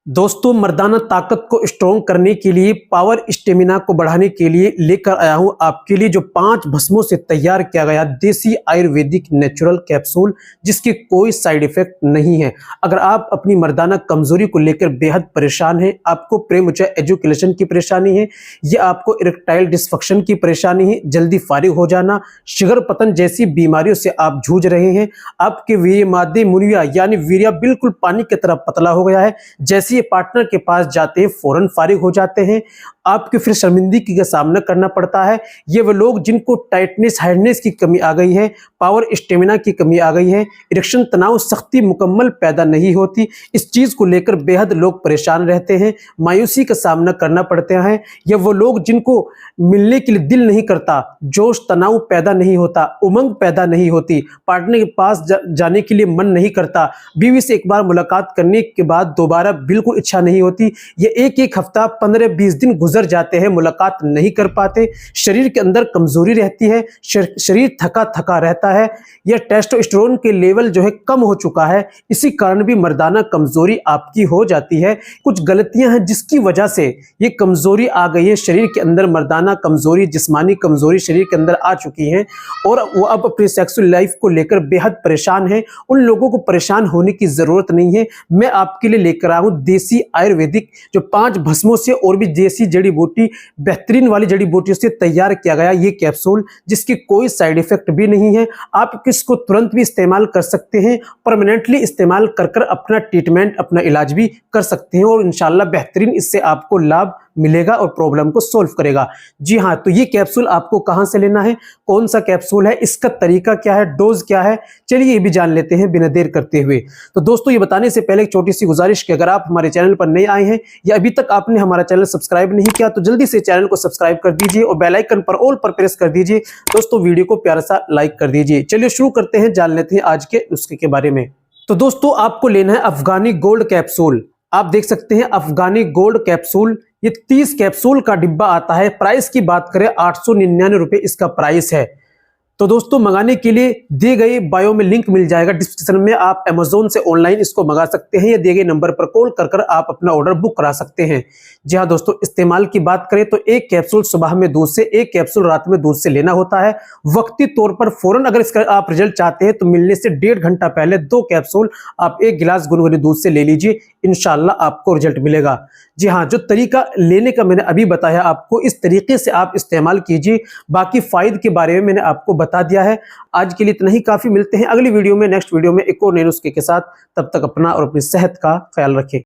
दोस्तों मर्दाना ताकत को स्ट्रॉन्ग करने के लिए, पावर स्टेमिना को बढ़ाने के लिए लेकर आया हूं आपके लिए जो 5 भस्मों से तैयार किया गया देसी आयुर्वेदिक नेचुरल कैप्सूल, जिसके कोई साइड इफेक्ट नहीं है। अगर आप अपनी मर्दाना कमजोरी को लेकर बेहद परेशान हैं, आपको प्रेमोचा एजुकेशन की परेशानी है, या आपको इरेक्टाइल डिस्फंक्शन की परेशानी है, जल्दी फारिग हो जाना, शुगर पतन जैसी बीमारियों से आप जूझ रहे हैं, आपके वीर्य मादे मुनिया यानी वीर्य बिल्कुल पानी की तरह पतला हो गया है, जैसे ये पार्टनर के पास जाते हैं फौरन फारिग हो जाते हैं, आपके फिर शर्मिंदगी का सामना करना पड़ता है। ये वो लोग जिनको टाइटनेस हार्डनेस की कमी आ गई है, पावर स्टेमिना की कमी आ गई है, इरेक्शन तनाव सख्ती मुकम्मल पैदा नहीं होती, इस चीज को लेकर बेहद लोग परेशान रहते हैं, मायूसी का सामना करना पड़ते हैं। ये वो लोग जिनको मिलने के लिए दिल नहीं करता, जोश तनाव पैदा नहीं होता, उमंग पैदा नहीं होती, पार्टनर के पास जाने के लिए मन नहीं करता, बीवी से एक बार मुलाकात करने के बाद दोबारा बिल्कुल इच्छा नहीं होती, ये एक हफ्ता 15-20 दिन गुजर जाते हैं, मुलाकात नहीं कर पाते, शरीर के अंदर कमजोरी रहती है, शरीर थका थका रहता है, यह टेस्टोस्टेरोन के लेवल जो है कम हो चुका है, इसी कारण भी मर्दाना कमजोरी आपकी हो जाती है। कुछ गलतियां हैं जिसकी वजह से ये कमजोरी आ गई है शरीर के अंदर, मर्दाना कमजोरी, जिस्मानी कमजोरी शरीर के अंदर आ चुकी है और वो अब अपनी सेक्सुअल लाइफ को लेकर बेहद परेशान है। उन लोगों को परेशान होने की जरूरत नहीं है। मैं आपके लिए लेकर आया हूं देसी आयुर्वेदिक जो 5 भस्मों से और भी देसी जड़ी बूटी, बेहतरीन वाली जड़ी बूटियों से तैयार किया गया ये कैप्सूल, जिसकी कोई साइड इफेक्ट भी नहीं है। आप इसको तुरंत भी इस्तेमाल कर सकते हैं, परमानेंटली इस्तेमाल कर अपना ट्रीटमेंट, अपना इलाज भी कर सकते हैं और इंशाल्लाह बेहतरीन इससे आपको लाभ मिलेगा और प्रॉब्लम को सोल्व करेगा। जी हाँ, तो ये कैप्सूल आपको कहां से लेना है, कौन सा कैप्सूल है, इसका तरीका क्या है, डोज क्या है, चलिए ये भी जान लेते हैं बिना देर करते हुए। तो दोस्तों ये बताने से पहले एक छोटी सी गुजारिश कि अगर आप हमारे चैनल पर नए आए हैं या अभी तक आपने हमारा चैनल सब्सक्राइब नहीं किया तो जल्दी से चैनल को सब्सक्राइब कर दीजिए और बेल आइकन पर ऑल पर प्रेस कर दीजिए। दोस्तों वीडियो को प्यारा सा लाइक कर दीजिए। चलिए शुरू करते हैं, जान लेते हैं आज के नुस्खे के बारे में। तो दोस्तों आपको लेना है अफगानी गोल्ड कैप्सूल। आप देख सकते हैं अफगानी गोल्ड कैप्सूल, ये 30 कैप्सूल का डिब्बा आता है। प्राइस की बात करें 899 रुपए इसका प्राइस है। तो दोस्तों मंगाने के लिए दिए गए बायो में लिंक मिल जाएगा डिस्क्रिप्शन में, आप अमेज़न से ऑनलाइन इसको मंगा सकते हैं या दिए गए नंबर पर कॉल कर आप अपना ऑर्डर बुक करा सकते हैं। जी हाँ दोस्तों, इस्तेमाल की बात करें तो एक कैप्सूल सुबह में दूध से, एक कैप्सूल रात में दूध से लेना होता है। वक्ती तौर पर फौरन अगर इसका आप रिजल्ट चाहते हैं तो मिलने से 1.5 घंटा पहले 2 कैप्सूल आप 1 गिलास गुनगुने दूध से ले लीजिए, इंशाल्लाह आपको रिजल्ट मिलेगा। जी हाँ, जो तरीका लेने का मैंने अभी बताया आपको, इस तरीके से आप इस्तेमाल कीजिए। बाकी फायदे के बारे में मैंने आपको बता दिया है। आज के लिए इतना ही काफी। मिलते हैं अगली वीडियो में, नेक्स्ट वीडियो में एक और नए नुस्खे के साथ। तब तक अपना और अपनी सेहत का ख्याल रखें।